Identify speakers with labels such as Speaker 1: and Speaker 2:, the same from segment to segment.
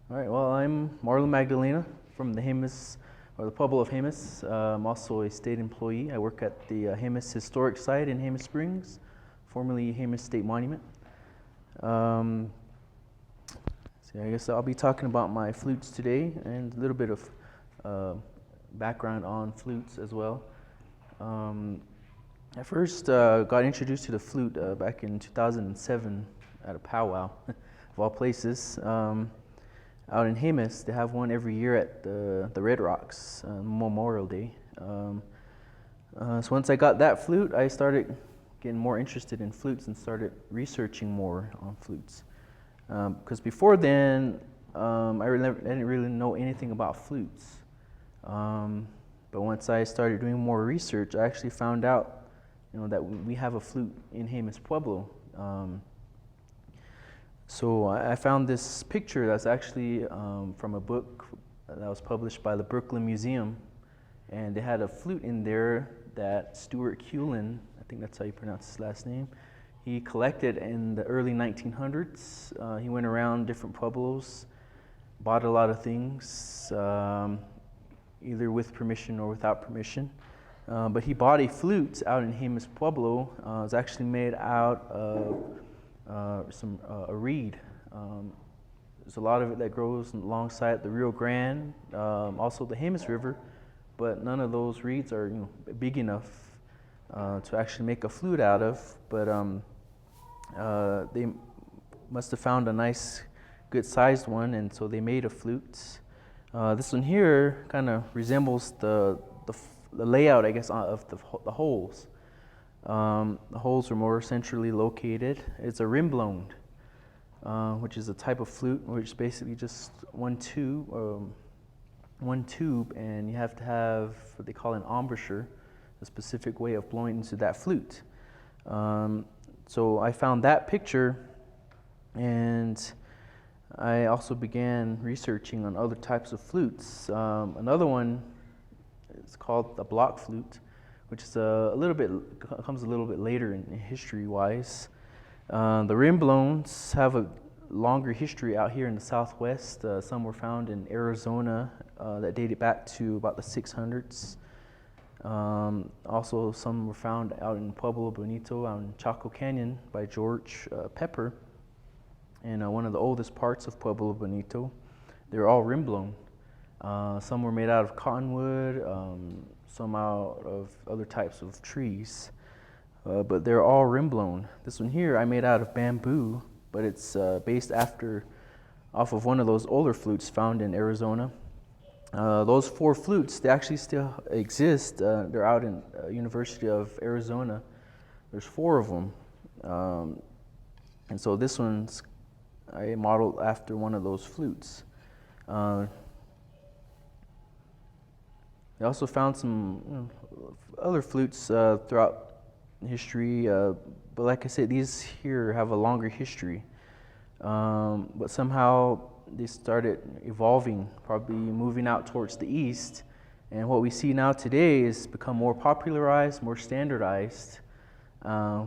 Speaker 1: All right, well, I'm Marlon Magdalena from the Jemez, or the Pueblo of Jemez. I'm also a state employee. I work at the Jemez Historic Site in Jemez Springs, formerly Jemez State Monument. So I guess I'll be talking about my flutes today and a little bit of background on flutes as well. I first got introduced to the flute back in 2007 at a powwow, of all places. Out in Jemez, they have one every year at the Red Rocks, Memorial Day. So once I got that flute, I started getting more interested in flutes and started researching more on flutes. Because before then, I didn't really know anything about flutes. But once I started doing more research, I actually found out, that we have a flute in Jemez Pueblo. So I found this picture that's actually from a book that was published by the Brooklyn Museum, and they had a flute in there that Stuart Cullen, I think that's how you pronounce his last name, he collected in the early 1900s. He went around different pueblos, bought a lot of things, either with permission or without permission. But he bought a flute out in Jemez Pueblo. It was actually made out of a reed. There's a lot of it that grows alongside the Rio Grande, also the Jemez River, but none of those reeds are big enough to actually make a flute out of. But they must have found a nice, good-sized one, and so they made a flute. This one here kind of resembles the layout, I guess, of the holes. The holes are more centrally located. It's a rim-blown, which is a type of flute, which is basically just one tube, and you have to have what they call an embouchure, a specific way of blowing into that flute. So I found that picture, and I also began researching on other types of flutes. Another one is called the block flute, which is comes a little bit later in history-wise. The rim-blowns have a longer history out here in the Southwest. Some were found in Arizona that dated back to about the 600s. Also, some were found out in Pueblo Bonito, out in Chaco Canyon by George Pepper, and one of the oldest parts of Pueblo Bonito. They're all rim-blown. Some were made out of cottonwood, some out of other types of trees, but they're all rim-blown. This one here I made out of bamboo, but it's based off of one of those older flutes found in Arizona. Those 4 flutes, they actually still exist. They're out in University of Arizona. There's 4 of them. And so this one's, I modeled after one of those flutes. They also found some other flutes throughout history, but like I said, these here have a longer history. But somehow they started evolving, probably moving out towards the east. And what we see now today is become more popularized, more standardized,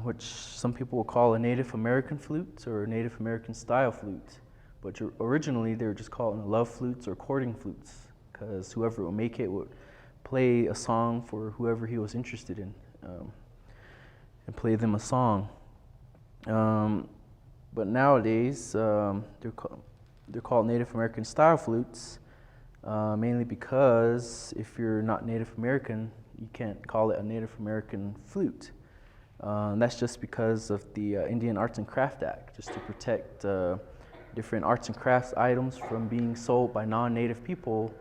Speaker 1: which some people will call a Native American flute or a Native American style flute. But originally they were just called love flutes or courting flutes, because whoever would make it would play a song for whoever he was interested in, and play them a song. But nowadays, they're called Native American style flutes, mainly because if you're not Native American, you can't call it a Native American flute. And that's just because of the Indian Arts and Craft Act, just to protect different arts and crafts items from being sold by non-Native people.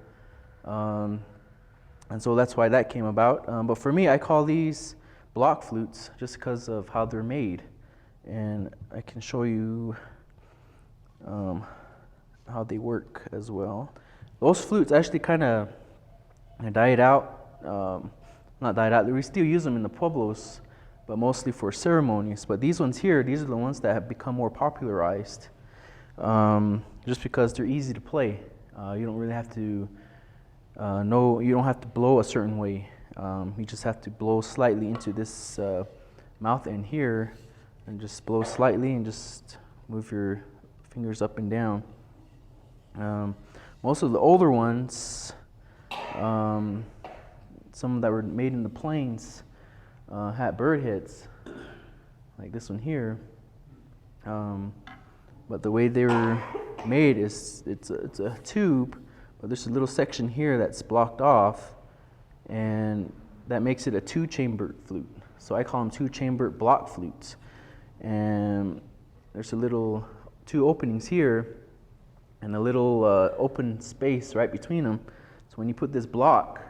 Speaker 1: And so that's why that came about. But for me, I call these block flutes just because of how they're made. And I can show you how they work as well. Those flutes actually kind of died out. Not died out, we still use them in the pueblos, but mostly for ceremonies. But these ones here, these are the ones that have become more popularized, just because they're easy to play. You don't really have to you don't have to blow a certain way. You just have to blow slightly into this mouth end here, and just blow slightly and just move your fingers up and down. Most of the older ones, some that were made in the plains, had bird heads, like this one here. But the way they were made is it's a tube, but there's a little section here that's blocked off, and that makes it a two-chambered flute. So I call them two-chambered block flutes. And there's a little two openings here and a little open space right between them. So when you put this block,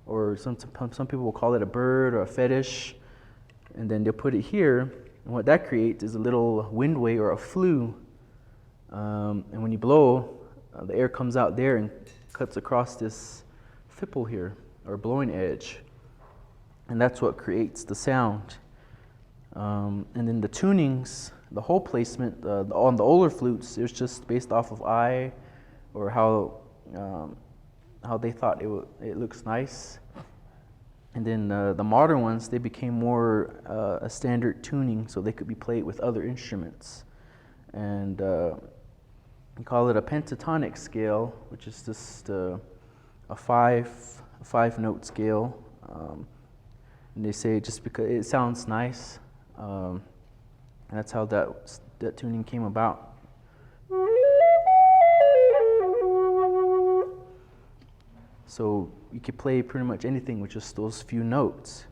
Speaker 1: or some people will call it a bird or a fetish, and then they'll put it here, and what that creates is a little windway or a flue. And when you blow, the air comes out there and cuts across this fipple here, or blowing edge. And that's what creates the sound. And then the tunings, the hole placement on the older flutes, it was just based off of eye, or how they thought it looks nice. And then the modern ones, they became more a standard tuning, so they could be played with other instruments. And we call it a pentatonic scale, which is just a five note scale. And they say just because it sounds nice, and that's how that tuning came about. So you could play pretty much anything with just those few notes.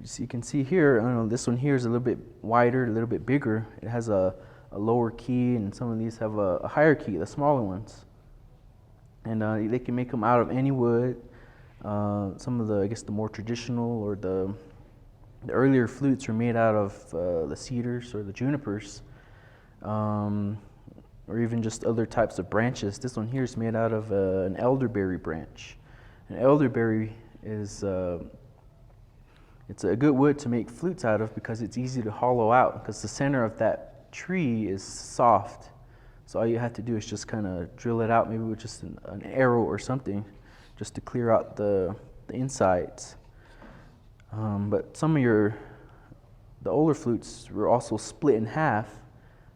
Speaker 1: So you can see here, this one here is a little bit wider, a little bit bigger. It has a lower key, and some of these have a higher key, the smaller ones. And they can make them out of any wood. Some of the more traditional, or the earlier flutes were made out of the cedars or the junipers, or even just other types of branches. This one here is made out of an elderberry branch. An elderberry is it's a good wood to make flutes out of because it's easy to hollow out, because the center of that tree is soft. So all you have to do is just kind of drill it out, maybe with just an arrow or something, just to clear out the insides. But some of the older flutes were also split in half.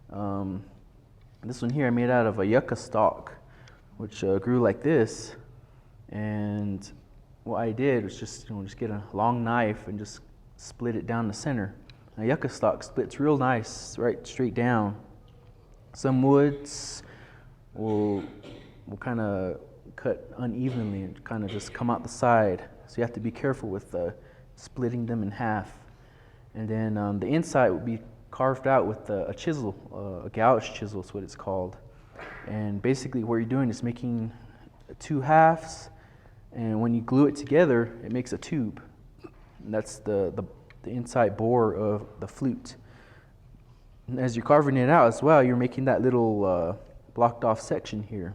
Speaker 1: This one here I made out of a yucca stalk, which grew like this. And what I did was just get a long knife and just split it down the center. A yucca stalk splits real nice, right straight down. Some woods will kind of cut unevenly and kind of just come out the side. So you have to be careful with splitting them in half. And then the inside would be carved out with a chisel, a gouge chisel is what it's called. And basically what you're doing is making two halves, and when you glue it together, it makes a tube. And that's the inside bore of the flute. And as you're carving it out as well, you're making that little blocked off section here.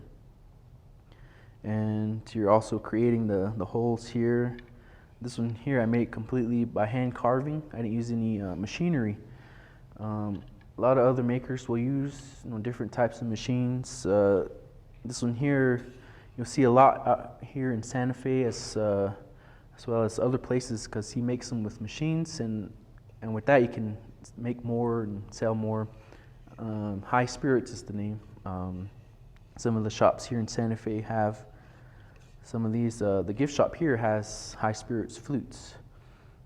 Speaker 1: And you're also creating the holes here. This one here I made completely by hand carving. I didn't use any machinery. A lot of other makers will use different types of machines. This one here, you'll see a lot out here in Santa Fe as well as other places, because he makes them with machines, and with that you can make more and sell more. High Spirits is the name. Some of the shops here in Santa Fe have some of these. The gift shop here has High Spirits flutes.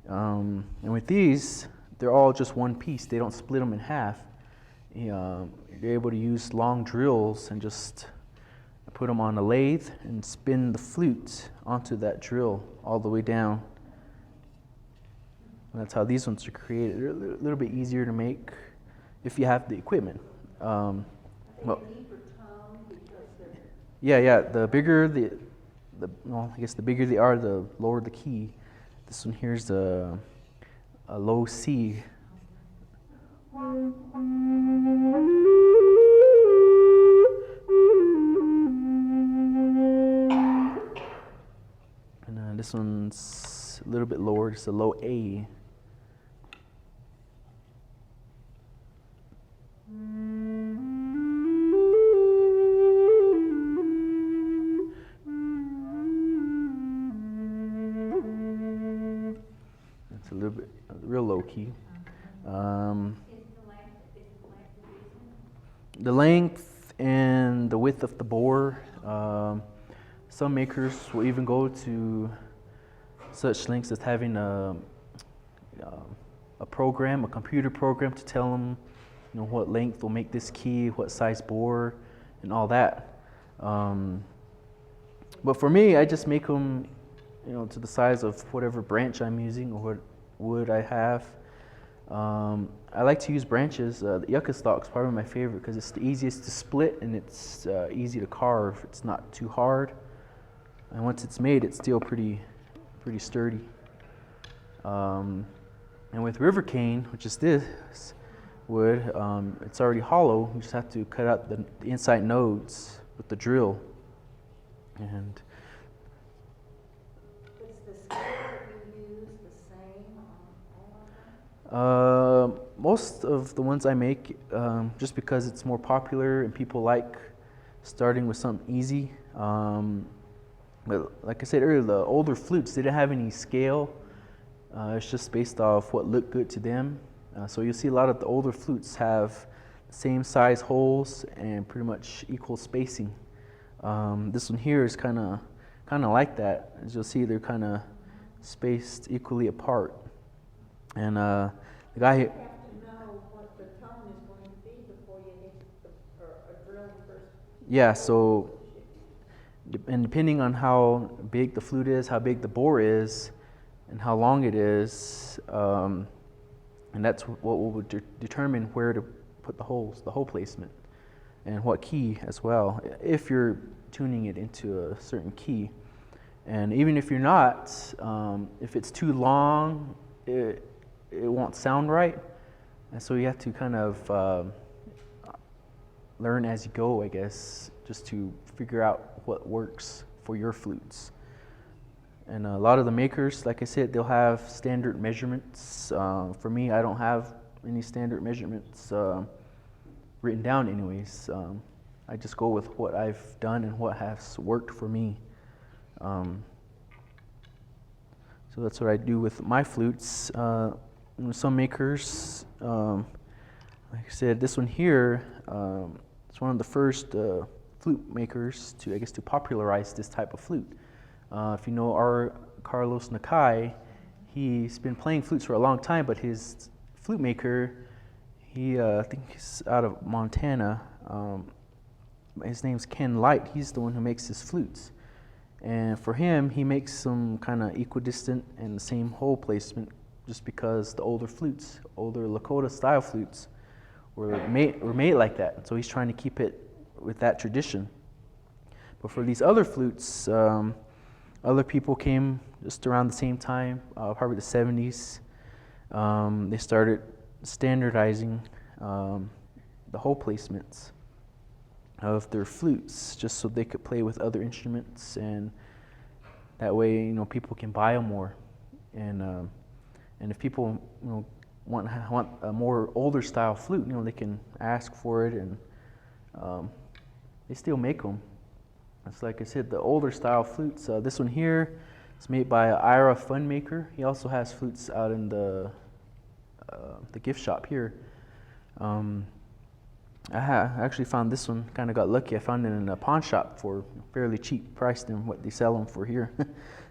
Speaker 1: And with these, they're all just one piece. They don't split them in half. You're able to use long drills and just put them on a lathe and spin the flute onto that drill all the way down. And that's how these ones are created. They're a little bit easier to make if you have the equipment. Well, yeah. The bigger I guess the bigger they are, the lower the key. This one here's a low C. And this one's a little bit lower, it's a low A. little bit, real low key. The length and the width of the bore. Some makers will even go to such lengths as having a program, a computer program, to tell them, what length will make this key, what size bore, and all that. But for me, I just make them, to the size of whatever branch I'm using or what wood I have. I like to use branches. The yucca stalk is probably my favorite because it's the easiest to split and it's easy to carve. It's not too hard, and once it's made, it's still pretty sturdy. And with river cane, which is this wood, it's already hollow. You just have to cut out the inside nodes with the drill. And
Speaker 2: is the scale that you use the same on all of them?
Speaker 1: Most of the ones I make, just because it's more popular and people like starting with something easy. But like I said earlier, the older flutes, they didn't have any scale. It's just based off what looked good to them. So you'll see a lot of the older flutes have the same size holes and pretty much equal spacing. This one here is kind of like that. As you'll see, they're kind of spaced equally apart. And the guy here,
Speaker 2: You have to know what the tone is going to be before you hit or drill the first.
Speaker 1: yeah, so and depending on how big the flute is, how big the bore is, and how long it is, and that's what will determine where to put the holes, the hole placement, and what key as well, if you're tuning it into a certain key. And even if you're not, if it's too long, it won't sound right. And so you have to kind of learn as you go, I guess, just to figure out what works for your flutes. And a lot of the makers, like I said, they'll have standard measurements. For me, I don't have any standard measurements written down anyways. I just go with what I've done and what has worked for me. So that's what I do with my flutes. Some makers, like I said, this one here, it's one of the first flute makers to popularize this type of flute. If you know our Carlos Nakai, he's been playing flutes for a long time, but his flute maker, I think he's out of Montana. His name's Ken Light. He's the one who makes his flutes. And for him, he makes some kind of equidistant and the same hole placement, just because the older flutes, older Lakota style flutes, were made like that. So he's trying to keep it with that tradition. But for these other flutes, other people came just around the same time, probably the 70s. They started standardizing the hole placements of their flutes, just so they could play with other instruments, and that way, people can buy them more. And if people, want a more older style flute, they can ask for it, and they still make them. It's like I said, the older style flutes. This one here is made by Ira Funmaker. He also has flutes out in the gift shop here. I actually found this one, kind of got lucky. I found it in a pawn shop for fairly cheap price than what they sell them for here.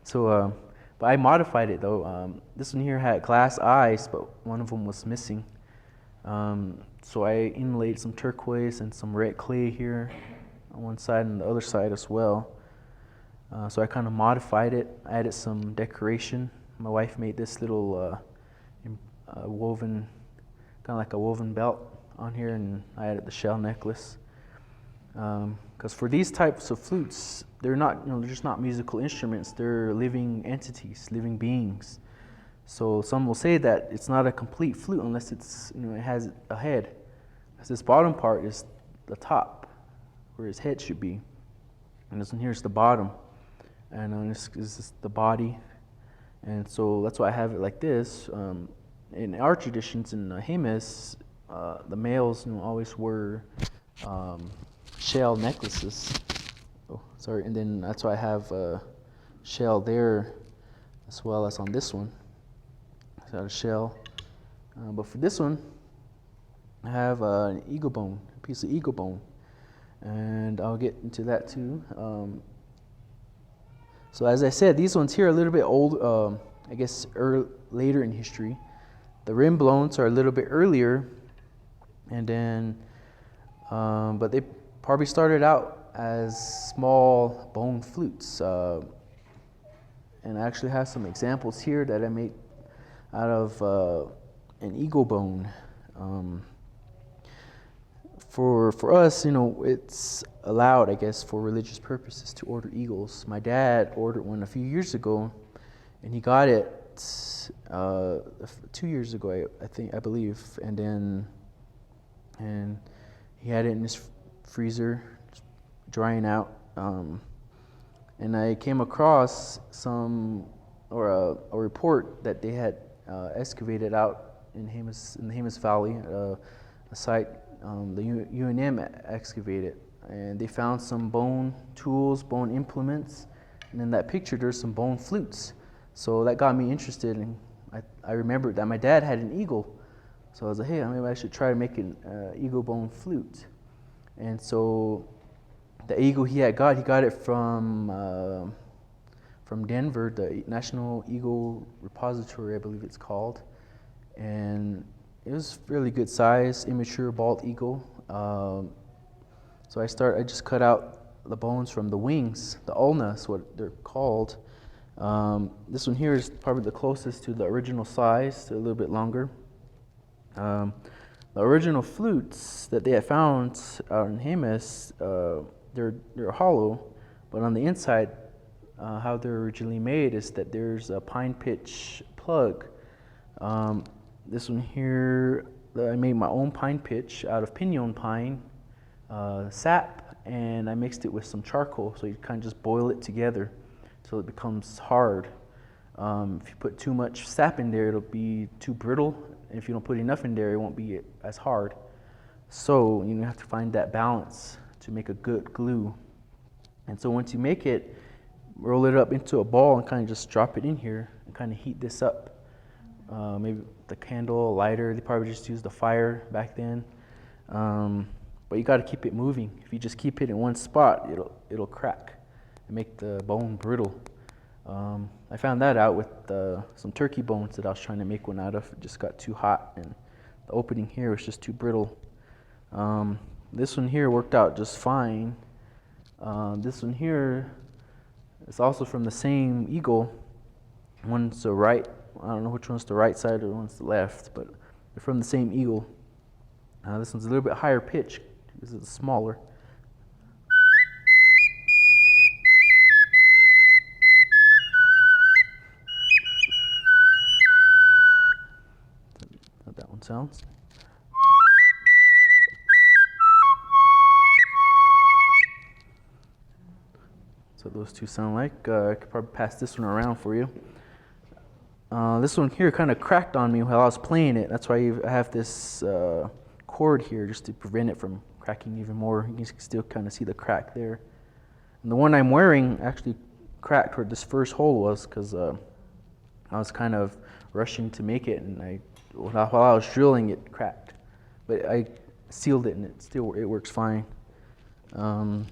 Speaker 1: So, but I modified it though. This one here had glass eyes, but one of them was missing. So I inlaid some turquoise and some red clay here on one side and the other side as well. So I kind of modified it. I added some decoration. My wife made this little woven, kind of like a woven belt on here, and I added the shell necklace. Because for these types of flutes, they're not, they're just not musical instruments. They're living entities, living beings. So some will say that it's not a complete flute unless it's, it has a head. Because this bottom part is the top, where his head should be, and this one here is the bottom, and this is the body. And so that's why I have it like this. In our traditions in Jemez, the males always wear shell necklaces. Oh, sorry. And then that's why I have a shell there as well as on this one. out of shell. But for this one, I have an eagle bone, a piece of eagle bone, and I'll get into that too. So as I said, these ones here are a little bit old, I guess later in history. The rim bones are a little bit earlier, and then, but they probably started out as small bone flutes. And I actually have some examples here that I made out of an eagle bone. For us, it's allowed, I guess, for religious purposes to order eagles. My dad ordered one a few years ago, and he got it 2 years ago, I believe, and he had it in his freezer, drying out. And I came across a report that they had excavated out in the Jemez Valley, a site the UNM excavated, and they found some bone tools, bone implements, and in that picture there's some bone flutes. So that got me interested, and I remembered that my dad had an eagle, so I was like, hey, maybe I should try to make an eagle bone flute. And so the eagle he got it from Denver, the National Eagle Repository, I believe it's called, and it was fairly good size, immature bald eagle. So I just cut out the bones from the wings, the ulna is what they're called. This one here is probably the closest to the original size, a little bit longer. The original flutes that they had found out in Jemez, they're hollow, but on the inside, how they're originally made is that there's a pine pitch plug. This one here, I made my own pine pitch out of pinon pine sap, and I mixed it with some charcoal, so you kind of just boil it together so it becomes hard. If you put too much sap in there, it'll be too brittle, and if you don't put enough in there, it won't be as hard. So you have to find that balance to make a good glue. And so once you make it, roll it up into a ball and kind of just drop it in here and kind of heat this up. Maybe the candle, a lighter, they probably just used the fire back then. But you got to keep it moving. If you just keep it in one spot, it'll crack and make the bone brittle. I found that out with some turkey bones that I was trying to make one out of. It just got too hot, and the opening here was just too brittle. This one here worked out just fine. This one here is also from the same eagle. One's the right, I don't know which one's the right side or one's the left, but they're from the same eagle. This one's a little bit higher pitch. This is smaller. How that one sounds. So those two sound like. I could probably pass this one around for you. This one here kind of cracked on me while I was playing it. That's why I have this cord here just to prevent it from cracking even more. You can still kind of see the crack there. And the one I'm wearing actually cracked where this first hole was because I was kind of rushing to make it, and while I was drilling, it cracked. But I sealed it, and it works fine. But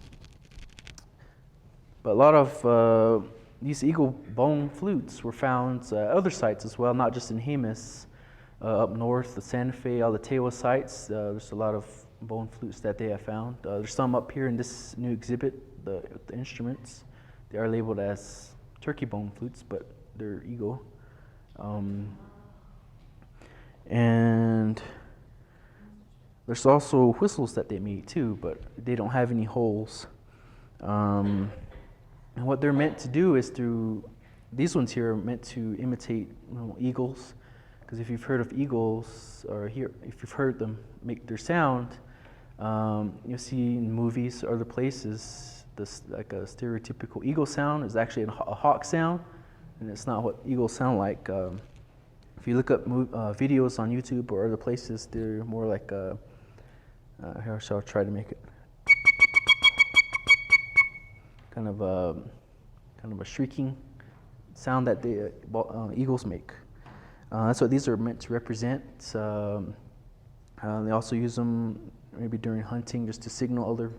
Speaker 1: a lot of these eagle bone flutes were found at other sites as well, not just in Jemez. Up north, the Santa Fe, Alatewa sites, there's a lot of bone flutes that they have found. There's some up here in this new exhibit, the instruments. They are labeled as turkey bone flutes, but they're eagle. And there's also whistles that they made too, but they don't have any holes. And what they're meant to do is these ones here are meant to imitate eagles. Because if you've heard of eagles, or if you've heard them make their sound, you'll see in movies or other places, like a stereotypical eagle sound is actually a hawk sound, and it's not what eagles sound like. If you look up videos on YouTube or other places, they're more like here, so I'll try to make it kind of a shrieking sound that the eagles make. That's what these are meant to represent. They also use them maybe during hunting just to signal the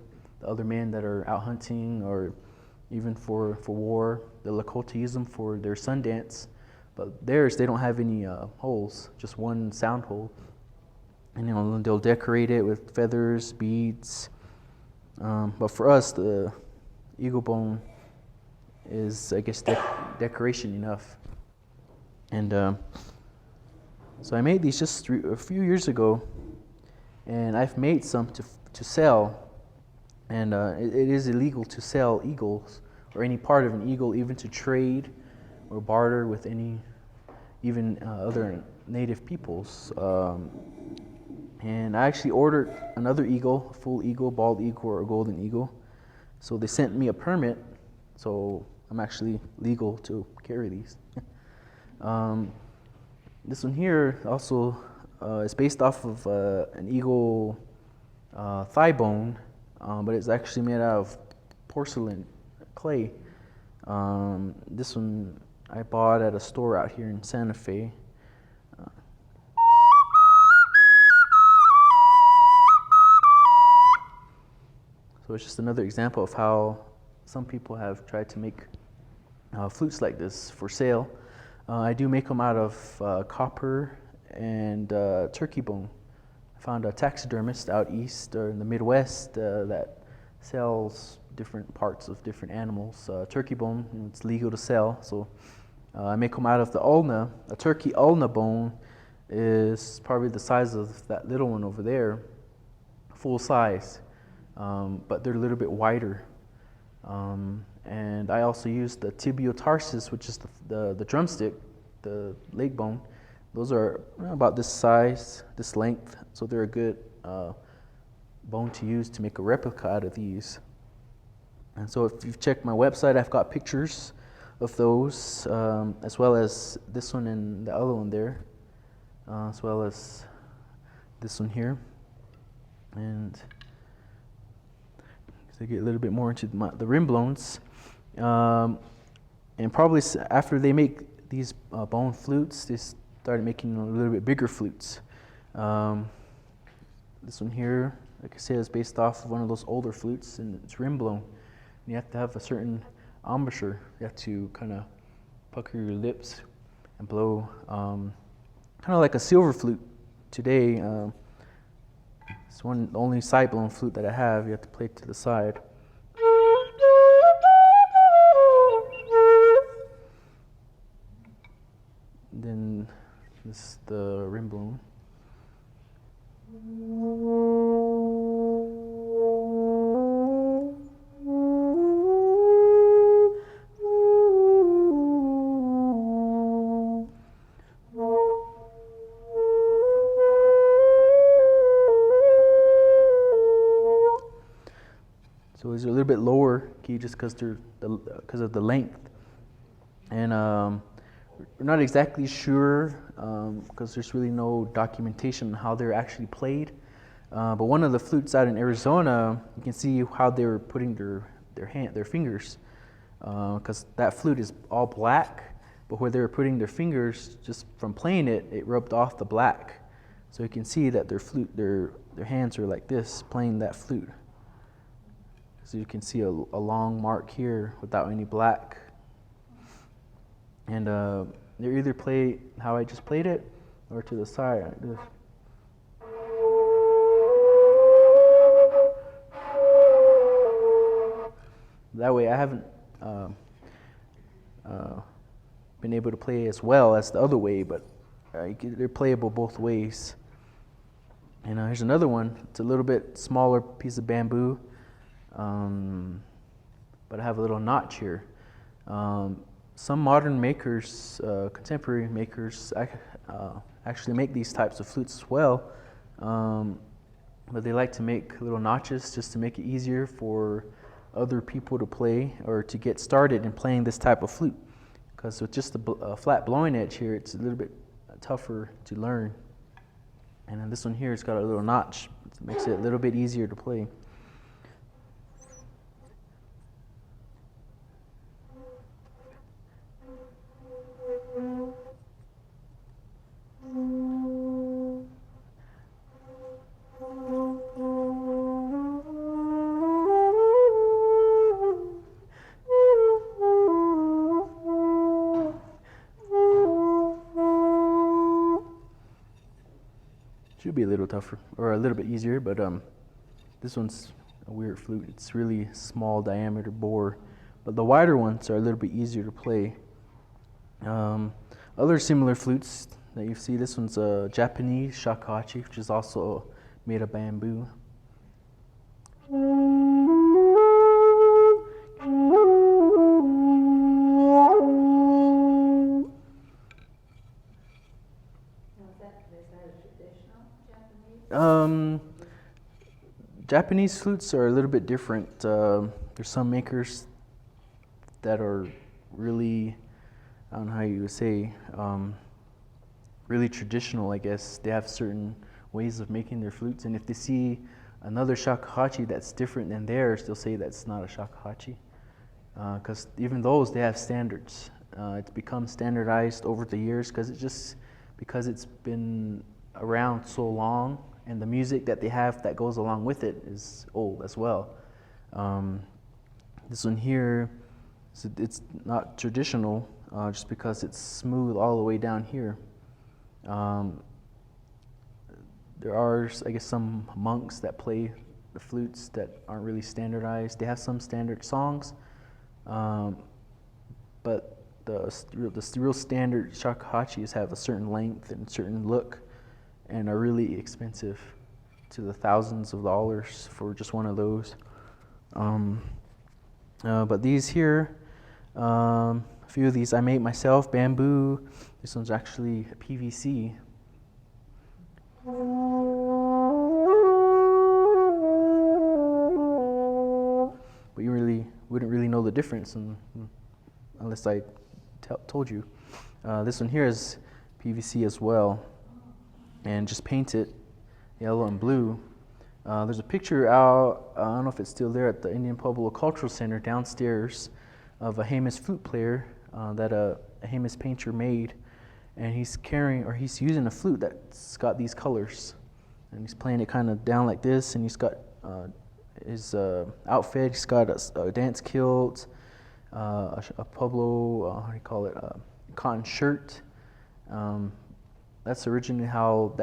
Speaker 1: other men that are out hunting, or even for war. The Lakota use them for their sun dance, but theirs, they don't have any holes, just one sound hole. And they'll decorate it with feathers, beads. But for us, the eagle bone is, I guess, decoration enough. And so I made these just a few years ago, and I've made some to sell. And it is illegal to sell eagles or any part of an eagle, even to trade or barter with any, even other native peoples. And I actually ordered another eagle, a full eagle, bald eagle, or a golden eagle. So they sent me a permit, so I'm actually legal to carry these. This one here also is based off of an eagle thigh bone, but it's actually made out of porcelain clay. This one I bought at a store out here in Santa Fe. So it's just another example of how some people have tried to make flutes like this for sale. I do make them out of copper and turkey bone. I found a taxidermist out east or in the Midwest that sells different parts of different animals. Turkey bone, it's legal to sell, so I make them out of the ulna. A turkey ulna bone is probably the size of that little one over there, full size, but they're a little bit wider. And I also use the tibiotarsus, which is the drumstick, the leg bone. Those are about this size, this length, so they're a good bone to use to make a replica out of these. And so if you've checked my website, I've got pictures of those, as well as this one and the other one there, as well as this one here. And to get a little bit more into the rim blows, and probably after they make these bone flutes, they started making a little bit bigger flutes. This one here, like I said, is based off of one of those older flutes, and it's rim blown. And you have to have a certain embouchure. You have to kind of pucker your lips and blow, kind of like a silver flute today. It's the only side blown flute that I have. You have to play it to the side. Then this is the rim blown. So these are a little bit lower key just because of the length. And we're not exactly sure because there's really no documentation on how they're actually played. But one of the flutes out in Arizona, you can see how they were putting their fingers, because that flute is all black, but where they were putting their fingers, just from playing it, it rubbed off the black. So you can see that their hands are like this, playing that flute. So you can see a long mark here without any black. And they either play how I just played it, or to the side like this. That way I haven't been able to play as well as the other way, but they're playable both ways. And here's another one. It's a little bit smaller piece of bamboo, but I have a little notch here. Some modern makers, contemporary makers, actually make these types of flutes as well, but they like to make little notches just to make it easier for other people to play or to get started in playing this type of flute. Because with just a flat blowing edge here, it's a little bit tougher to learn. And then this one here, it's got a little notch. It makes it a little bit easier to play. It'll be a little tougher, or a little bit easier, but this one's a weird flute. It's really small diameter bore, but the wider ones are a little bit easier to play. Other similar flutes that you see, this one's a Japanese shakuhachi, which is also made of bamboo. Japanese flutes are a little bit different. There's some makers that are really, I don't know how you would say, really traditional, I guess. They have certain ways of making their flutes, and if they see another shakuhachi that's different than theirs, they'll say that's not a shakuhachi. Because even those, they have standards. It's become standardized over the years because it's been around so long, and the music that they have that goes along with it is old as well. This one here, it's not traditional just because it's smooth all the way down here. There are, I guess, some monks that play the flutes that aren't really standardized. They have some standard songs, but the real standard shakuhachis have a certain length and certain look, and are really expensive, to the thousands of dollars for just one of those. But these here, a few of these I made myself, bamboo. This one's actually PVC. But you really wouldn't really know the difference unless I told you. This one here is PVC as well, and just painted yellow and blue. There's a picture out, I don't know if it's still there, at the Indian Pueblo Cultural Center downstairs, of a Jemez flute player that a Jemez painter made, and he's using a flute that's got these colors, and he's playing it kind of down like this, and he's got his outfit. He's got a dance kilt, a Pueblo, how do you call it, cotton shirt. That's originally how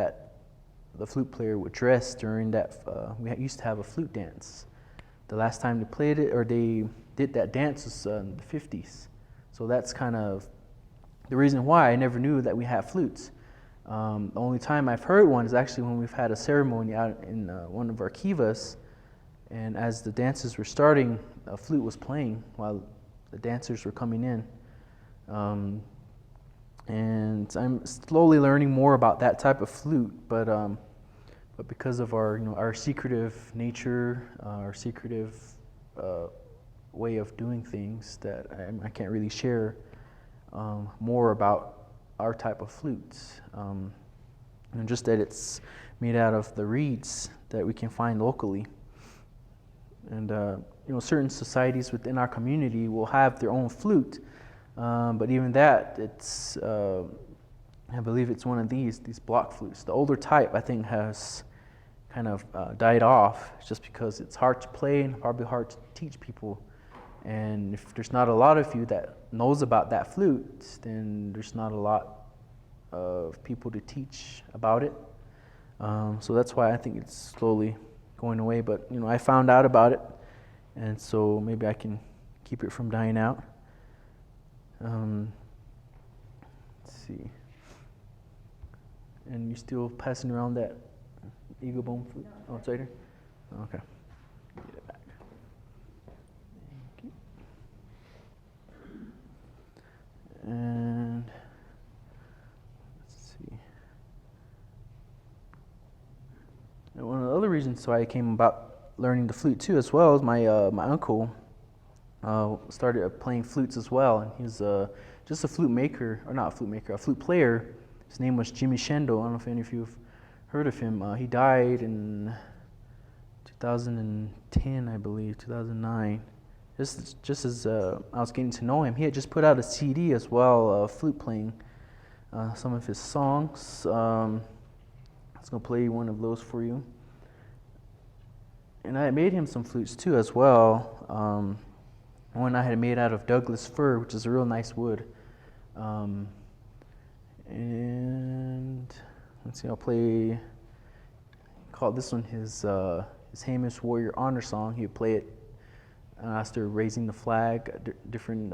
Speaker 1: the flute player would dress during that. We used to have a flute dance. The last time they played it, or they did that dance, was in the 50s. So that's kind of the reason why I never knew that we had flutes. The only time I've heard one is actually when we've had a ceremony out in one of our kivas, and as the dances were starting, a flute was playing while the dancers were coming in. And I'm slowly learning more about that type of flute, but because of our secretive nature, our secretive way of doing things, that I can't really share more about our type of flutes, and just that it's made out of the reeds that we can find locally. And certain societies within our community will have their own flute, but even that, it's I believe it's one of these block flutes. The older type, I think, has kind of died off, just because it's hard to play and probably hard to teach people. And if there's not a lot of you that knows about that flute, then there's not a lot of people to teach about it. So that's why I think it's slowly going away. But I found out about it, and so maybe I can keep it from dying out. Let's see. And you still passing around that eagle bone flute? Oh, it's right here? Okay. Get it back. Thank you. And let's see. And one of the other reasons why I came about learning the flute too, as well, is my uncle started playing flutes as well, and he was just a flute maker, or not a flute maker, a flute player. His name was Jimmy Shendo. I don't know if any of you have heard of him. He died in 2010, I believe, 2009. Just as I was getting to know him, he had just put out a CD as well, flute playing some of his songs. I was going to play one of those for you. And I made him some flutes too as well. One I had made out of Douglas fir, which is a real nice wood. And let's see, I'll play called this one his Jemez Warrior Honor Song. He would play it after raising the flag at different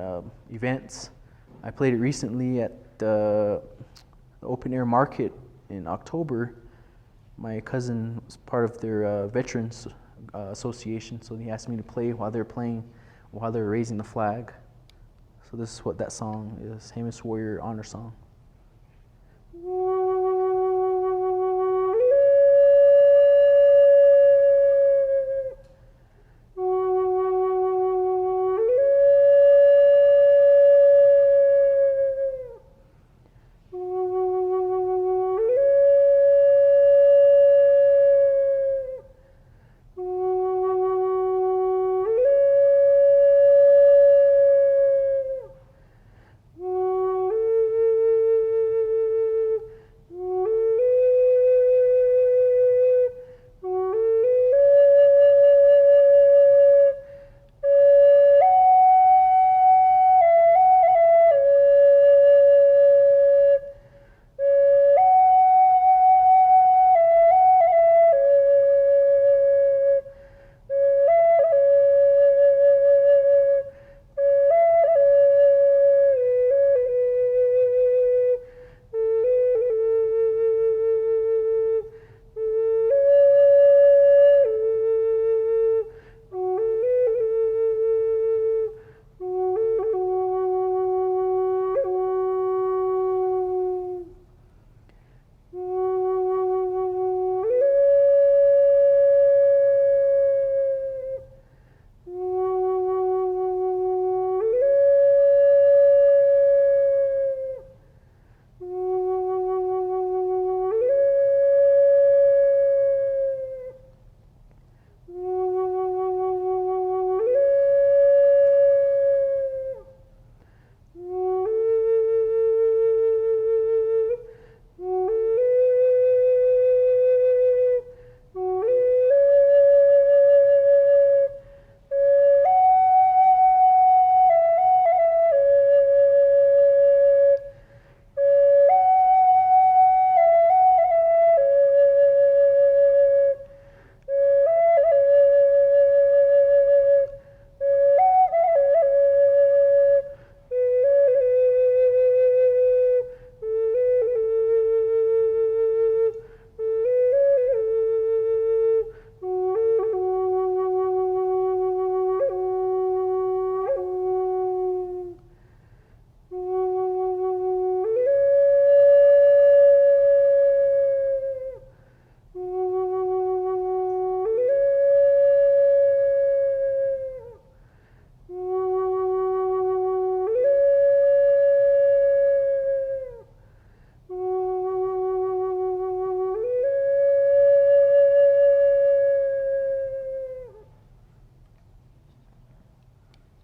Speaker 1: events. I played it recently at the open air market in October. My cousin was part of their veterans association, so he asked me to play while they're raising the flag. So this is what that song is, Jemez Warrior Honor Song.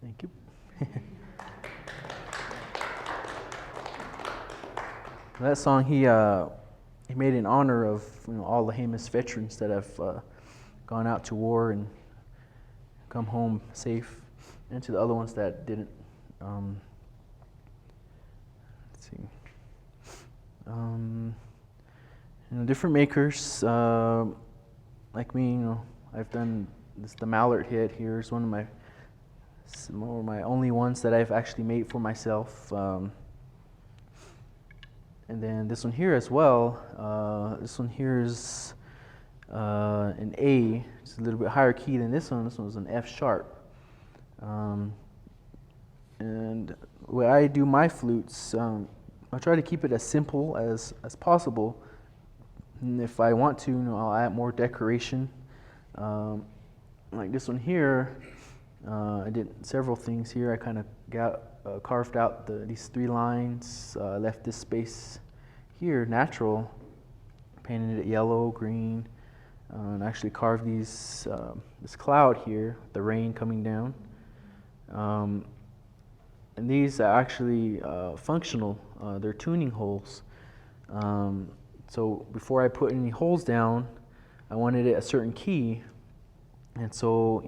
Speaker 1: Thank you. That song he made in honor of all the Jemez veterans that have gone out to war and come home safe, and to the other ones that didn't. Let's see. Different makers like me. I've done this. The mallard head here is one of my only ones that I've actually made for myself. And then this one here as well. This one here is an A. It's a little bit higher key than this one. This one was an F sharp. And the way I do my flutes, I try to keep it as simple as possible. And if I want to, I'll add more decoration. Like this one here, I did several things here. I kind of carved out these 3 lines, left this space here natural, painted it yellow, green, and actually carved this cloud here, the rain coming down. And these are actually functional. They're tuning holes. So before I put any holes down, I wanted it a certain key. And so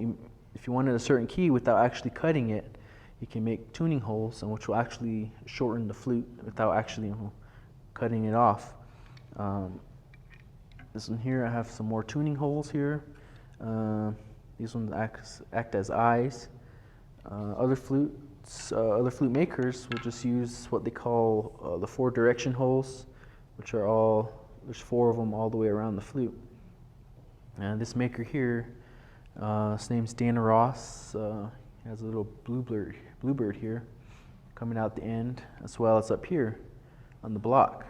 Speaker 1: if you wanted a certain key without actually cutting it, you can make tuning holes, which will actually shorten the flute without actually cutting it off. This one here, I have some more tuning holes here. These ones act as eyes. Other flute makers will just use what they call the 4 direction holes, which are there's 4 of them all the way around the flute. And this maker here, his name's Dana Ross. He has a little bluebird here coming out the end, as well as up here on the block.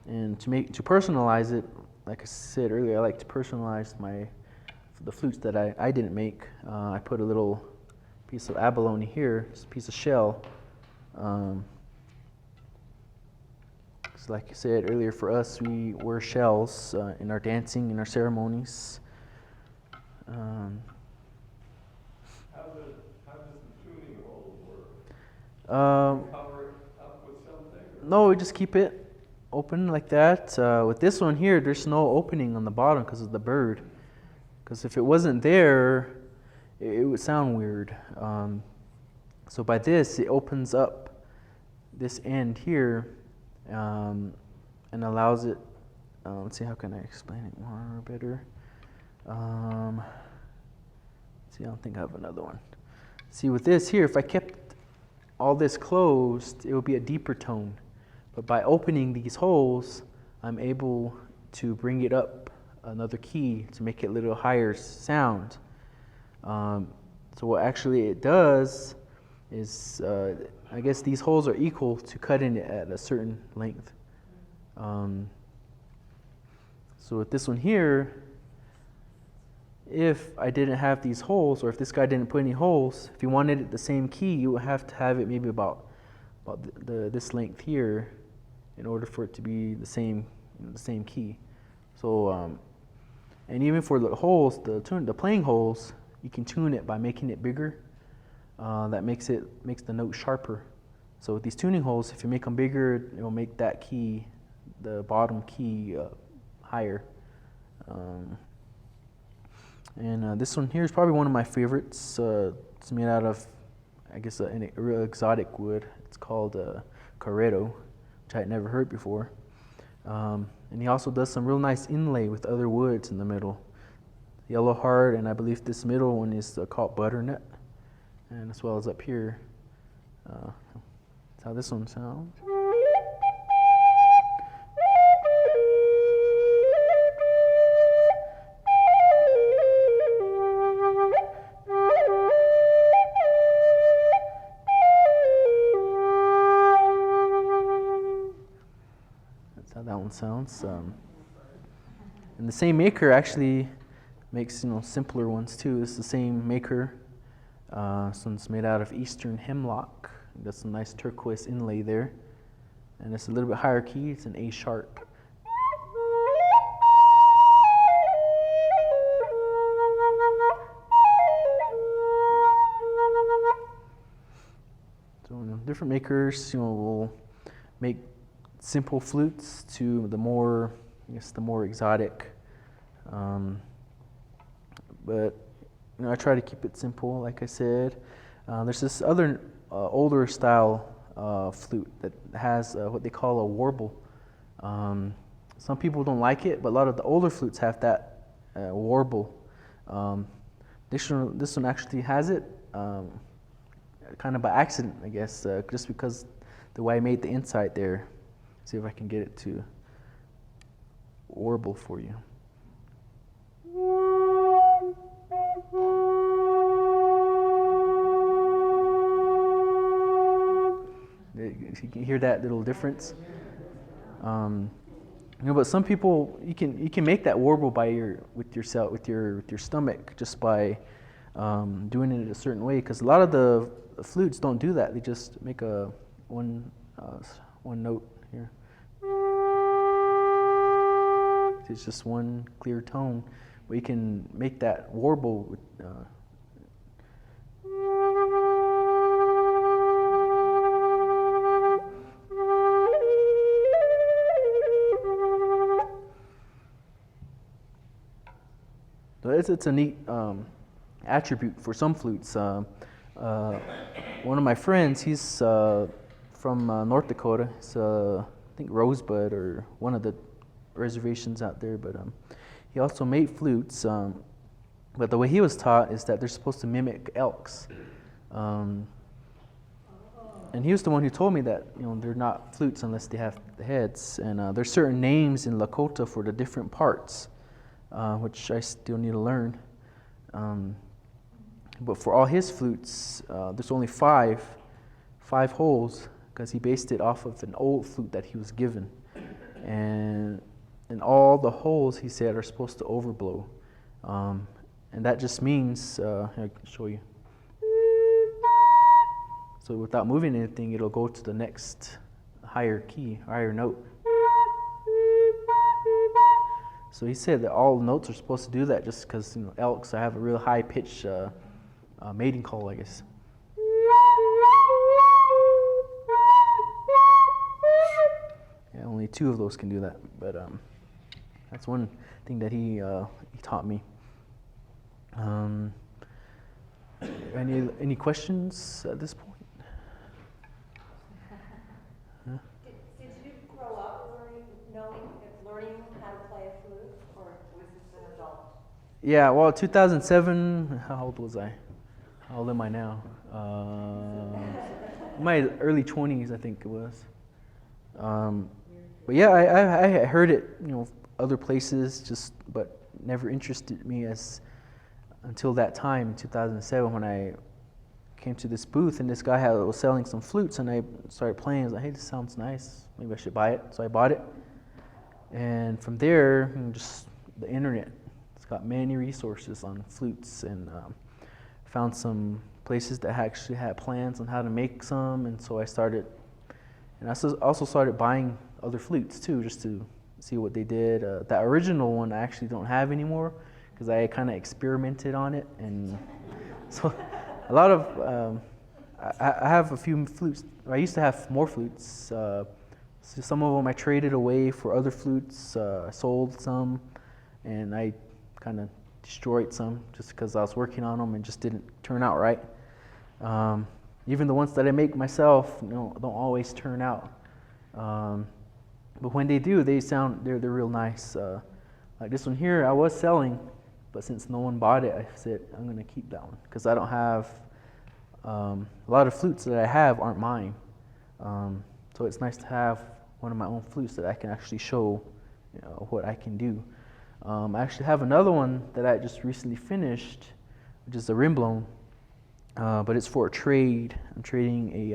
Speaker 1: And to personalize it, like I said earlier, I like to personalize the flutes that I didn't make. I put a little piece of abalone here, just a piece of shell. Like I said earlier, for us, we wear shells in our dancing, in our ceremonies.
Speaker 3: How does the tuning hole work? Cover it up with something?
Speaker 1: No, we just keep it open like that. With this one here, there's no opening on the bottom because of the bird. Because if it wasn't there, it would sound weird. So by this, it opens up this end here and allows it. Let's see, how can I explain it more better? See, I don't think I have another one. See, with this here, if I kept all this closed, it would be a deeper tone. But by opening these holes, I'm able to bring it up another key to make it a little higher sound. So what actually it does is, I guess these holes are equal to cutting it at a certain length. So with this one here, if I didn't have these holes, or if this guy didn't put any holes, if you wanted it the same key, you would have to have it maybe about this length here in order for it to be the same key. So, and even for the holes, the playing holes, you can tune it by making it bigger. That makes the note sharper. So with these tuning holes, if you make them bigger, it will make that key, the bottom key, higher. And this one here is probably one of my favorites. It's made out of, I guess, a real exotic wood. It's called Carreto, which I had never heard before. And he also does some real nice inlay with other woods in the middle. Yellow heart, and I believe this middle one is called butternut. And as well as up here, that's how this one sounds. That's how that one sounds. And the same maker actually makes simpler ones too. It's the same maker. This one's made out of eastern hemlock. Got some nice turquoise inlay there. And it's a little bit higher key. It's an A sharp. So different makers, will make simple flutes to the more exotic. But I try to keep it simple, like I said. There's this other older style flute that has what they call a warble. Some people don't like it, but a lot of the older flutes have that warble. This one actually has it, kind of by accident, I guess, just because the way I made the inside there. See if I can get it to warble for you. You can hear that little difference. But some people, you can make that warble with your stomach, just by doing it a certain way. Because a lot of the flutes don't do that. They just make one note here. It's just one clear tone, but you can make that warble with. So it's a neat attribute for some flutes. One of my friends, he's from North Dakota. It's I think Rosebud, or one of the reservations out there, but he also made flutes. But the way he was taught is that they're supposed to mimic elks. And he was the one who told me that, they're not flutes unless they have the heads. And there's certain names in Lakota for the different parts, which I still need to learn. But for all his flutes, there's only five holes, because he based it off of an old flute that he was given. And all the holes, he said, are supposed to overblow. And that just means, I can show you. So without moving anything, it'll go to the next higher key, higher note. So he said that all notes are supposed to do that just because elks have a real high pitch mating call, I guess. Yeah, only 2 of those can do that, but that's one thing that he taught me. Any questions at this point?
Speaker 2: Did you grow up learning how to play a flute, or was this an adult?
Speaker 1: Yeah, well, 2007, how old was I? How old am I now? My early 20s, I think it was. But yeah, I heard it, other places, but never interested me until that time, 2007, when I came to this booth and this guy was selling some flutes, and I started playing. I was like, hey, this sounds nice. Maybe I should buy it. So I bought it. And from there, just the internet. It's got many resources on flutes, and found some places that actually had plans on how to make some. And so I started, and I also started buying other flutes too, just to see what they did. That original one I actually don't have anymore, because I kind of experimented on it, and so a lot of I have a few flutes. I used to have more flutes. So some of them I traded away for other flutes. I sold some, and I kind of destroyed some just because I was working on them and just didn't turn out right. Even the ones that I make myself, don't always turn out. But when they do, they're real nice. Like this one here, I was selling. But since no one bought it, I said, I'm going to keep that one, because I don't have, a lot of flutes that I have aren't mine. So it's nice to have one of my own flutes that I can actually show what I can do. I actually have another one that I just recently finished, which is a rim blown, but it's for a trade. I'm trading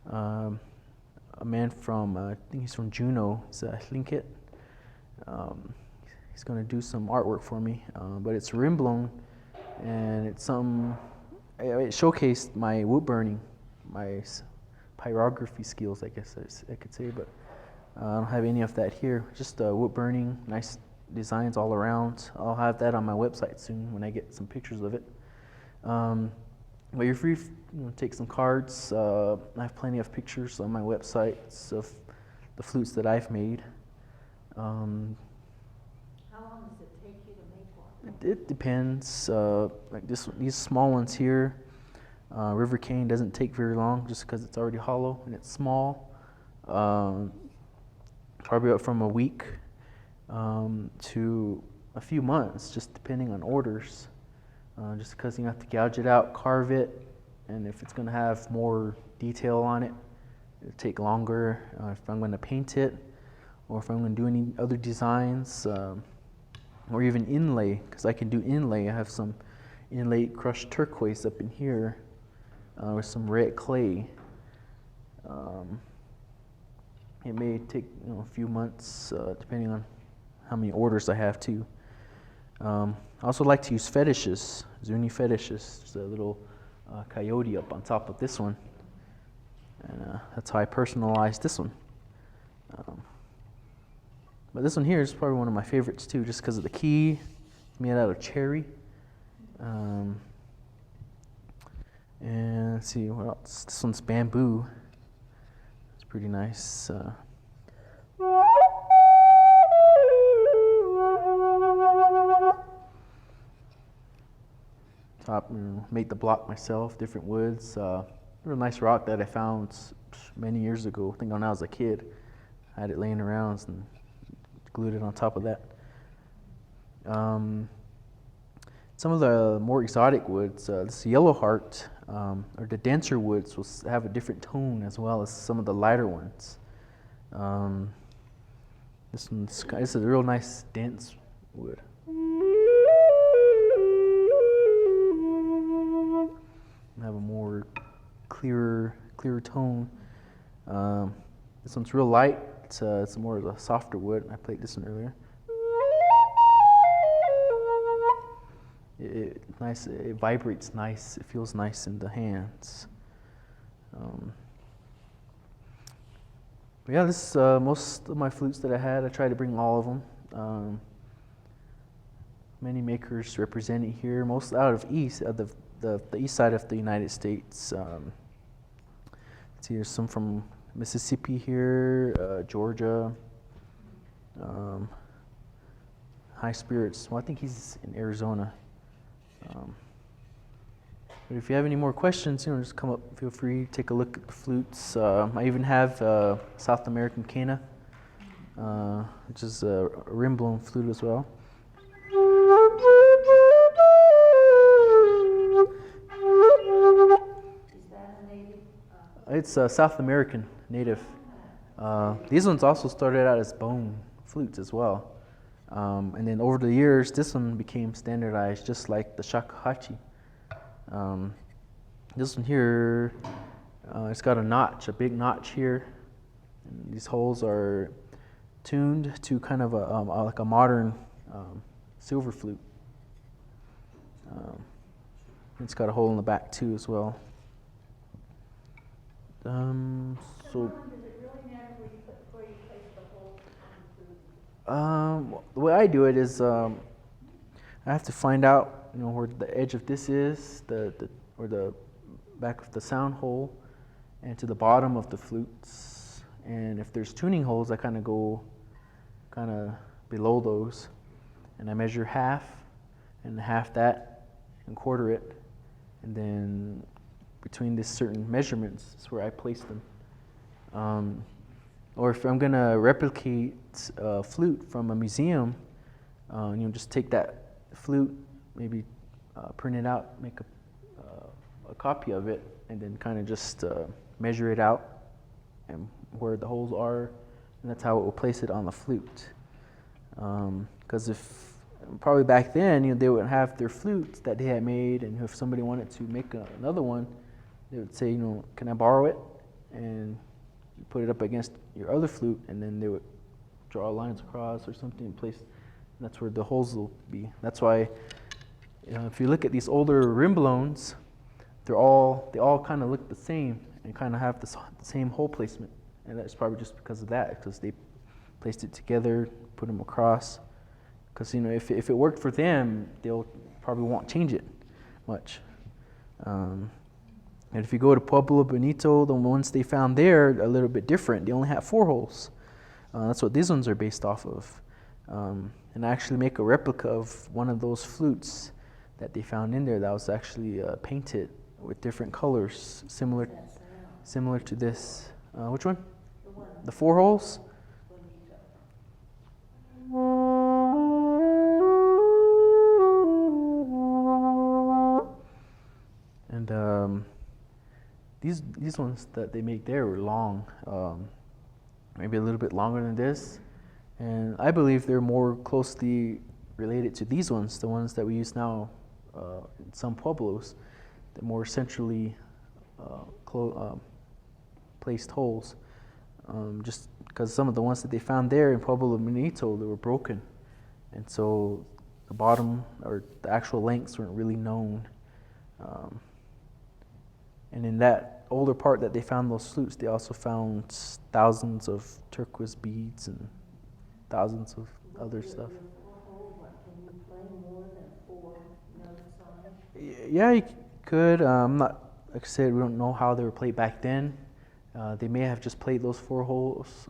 Speaker 1: a man from, I think he's from Juneau, it's a Linkit. He's going to do some artwork for me, but it's rim blown, and it's it showcased my wood burning, my pyrography skills, I guess I could say, but I don't have any of that here. Just wood burning, nice designs all around. I'll have that on my website soon when I get some pictures of it. But you're free to take some cards. I have plenty of pictures on my websites of the flutes that I've made. It depends. Like these small ones here, River Cane doesn't take very long just because it's already hollow and it's small. Probably up from a week to a few months, just depending on orders. Just because you have to gouge it out, carve it, and if it's going to have more detail on it, it'll take longer. If I'm going to paint it, or if I'm going to do any other designs. Or even inlay, because I can do inlay. I have some inlay crushed turquoise up in here with some red clay. It may take a few months, depending on how many orders I have too. I also like to use fetishes, Zuni fetishes. There's a little coyote up on top of this one, and that's how I personalized this one. But this one here is probably one of my favorites too, just because of the key. It's made out of cherry. And let's see what else. This one's bamboo. It's pretty nice. Top, made the block myself, different woods. Real nice rock that I found many years ago. I think when I was a kid, I had it laying around and glued it on top of that. Some of the more exotic woods, this yellow heart, or the denser woods, will have a different tone as well as some of the lighter ones. It's a real nice dense wood. Have a more clearer tone. This one's real light. It's more of a softer wood. I played this one earlier. It vibrates nice. It feels nice in the hands. But yeah, this is most of my flutes that I had. I tried to bring all of them. Many makers represented here, most out of the east side of the United States. Let's see, there's some from Mississippi here, Georgia. High Spirits. Well, I think he's in Arizona. But if you have any more questions, just come up. Feel free. Take a look at the flutes. I even have South American cana, which is a rim-blown flute as well. It's South American native. These ones also started out as bone flutes as well. And then over the years, this one became standardized just like the shakuhachi. This one here, it's got a big notch here. And these holes are tuned to kind of like a modern silver flute. It's got a hole in the back too as well. So
Speaker 2: does it really matter where you place the hole on the flute?
Speaker 1: the way I do it is I have to find out where the edge of this is, or the back of the sound hole, and to the bottom of the flutes. And if there's tuning holes, I kind of go below those, and I measure half and half that and quarter it, and then between these certain measurements is where I place them. Or if I'm gonna replicate a flute from a museum, just take that flute, maybe print it out, make a copy of it, and then kind of just measure it out and where the holes are, and that's how it will place it on the flute. Because if probably back then, they would have their flutes that they had made, and if somebody wanted to make another one, they would say, can I borrow it? And you put it up against your other flute, and then they would draw lines across or something and place. And that's where the holes will be. That's why, if you look at these older rim blowns, they all kind of look the same and kind of have the same hole placement. And that's probably just because of that, because they placed it together, put them across. Because if it worked for them, they'll probably won't change it much. And if you go to Pueblo Bonito, the ones they found there are a little bit different. They only have 4 holes. That's what these ones are based off of. And I actually make a replica of one of those flutes that they found in there that was actually painted with different colors, similar to this. Which one? The 4 holes? And these ones that they make there were long, maybe a little bit longer than this. And I believe they're more closely related to these ones, the ones that we use now in some pueblos, the more centrally placed holes. Just because some of the ones that they found there in Pueblo Bonito, they were broken. And so the bottom or the actual lengths weren't really known. And in that older part that they found those flutes, they also found thousands of turquoise beads and thousands of other stuff.
Speaker 2: Can you play more than 4 notes on it?
Speaker 1: Yeah, you could. Like I said, we don't know how they were played back then. They may have just played those 4 holes.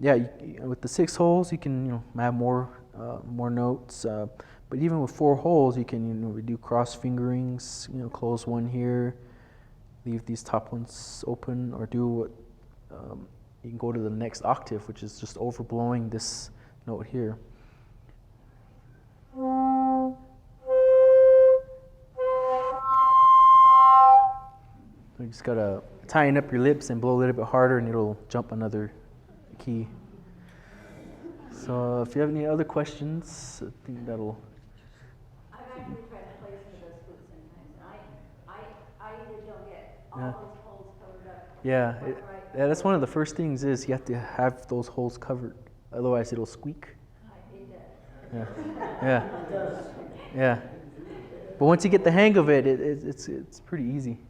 Speaker 1: Yeah, with the 6 holes, you can have more notes. But even with 4 holes, you can we do cross fingerings. Close one here, leave these top ones open or do what, you can go to the next octave, which is just overblowing this note here. You just gotta tighten up your lips and blow a little bit harder and it'll jump another key. So if you have any other questions, I think that'll...
Speaker 2: I've actually tried to play some of those flutes sometimes, and I either don't get all
Speaker 1: Yeah.
Speaker 2: those holes covered up.
Speaker 1: Yeah,
Speaker 2: quite right.
Speaker 1: yeah, that's one of the first things is you have to have those holes covered, otherwise it'll squeak.
Speaker 2: It does.
Speaker 1: Yeah, yeah, yeah. But once you get the hang of it, it's pretty easy.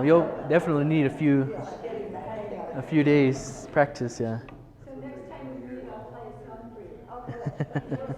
Speaker 1: You'll definitely need a few days practice. Yeah.
Speaker 2: So next time we meet, I'll play a song for you. Oh, good.